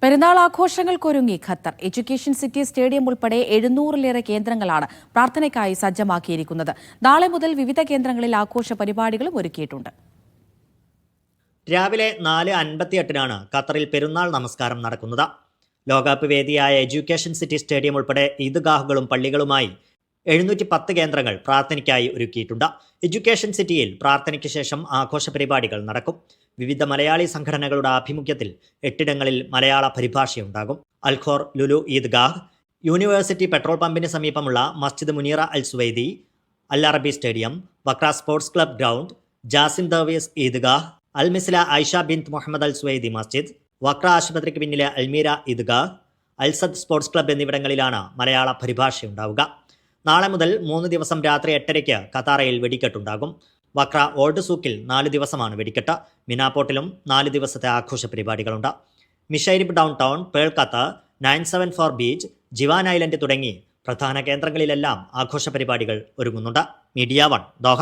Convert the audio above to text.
പെരുന്നാൾ ആഘോഷങ്ങൾക്കൊരുങ്ങി Qatar. Education city stadium ഉൾപ്പെടെ 700-ലേറെ കേന്ദ്രങ്ങളാണ് പ്രാർത്ഥനയ്ക്കായി സജ്ജമാക്കിയിരിക്കുന്നത്. നാളെ മുതൽ വിവിധ കേന്ദ്രങ്ങളിൽ ആഘോഷ പരിപാടികളും ഒരുക്കിയിട്ടുണ്ട്. രാവിലെ 4:58 ഖത്തറിൽ പെരുന്നാൾ നമസ്കാരം നടക്കുന്നത്. ലോകകപ്പ് വേദിയായ എഡ്യൂക്കേഷൻ സിറ്റി സ്റ്റേഡിയം ഉൾപ്പെടെ ഈദ്ഗാഹുകളും പള്ളികളുമായി 710 കേന്ദ്രങ്ങൾ പ്രാർത്ഥനയ്ക്കായി ഒരുക്കിയിട്ടുണ്ട്. എഡ്യൂക്കേഷൻ സിറ്റിയിൽ പ്രാർത്ഥനയ്ക്ക് ശേഷം ആഘോഷ പരിപാടികൾ നടക്കും. വിവിധ മലയാളി സംഘടനകളുടെ ആഭിമുഖ്യത്തിൽ 8ഇടങ്ങളിൽ മലയാള പരിഭാഷയുണ്ടാകും. അൽഖോർ ലുലു ഈദ്ഗാഹ്, യൂണിവേഴ്സിറ്റി പെട്രോൾ പമ്പിന് സമീപമുള്ള മസ്ജിദ് Munira al Suwaidi, al Arabi stadium, Wakra sports club ground, Jassim Darwish ഈദ്ഗാഹ്, al Misla Aisha bint Muhammad al Suwaidi മസ്ജിദ്, വക്ര ആശുപത്രിക്ക് പിന്നിലെ അൽമീര ഈദ്ഗാഹ്, അൽസദ് സ്പോർട്സ് ക്ലബ് എന്നിവിടങ്ങളിലാണ് മലയാള പരിഭാഷയുണ്ടാവുക. നാളെ മുതൽ 3 ദിവസം രാത്രി 8:30 ഖത്താറയിൽ വെടിക്കെട്ടുണ്ടാകും. വക്ര ഓൾഡ് സൂക്കിൽ 4 ദിവസമാണ് വെടിക്കെട്ട്. മിനാപോർട്ടിലും 4 ദിവസത്തെ ആഘോഷ പരിപാടികളുണ്ട്. Msheireb downtown, Pearl Qatar, 974 beach, Jiwan island തുടങ്ങി പ്രധാന കേന്ദ്രങ്ങളിലെല്ലാം ആഘോഷ പരിപാടികൾ ഒരുങ്ങുന്നുണ്ട്. Media 1 Doha.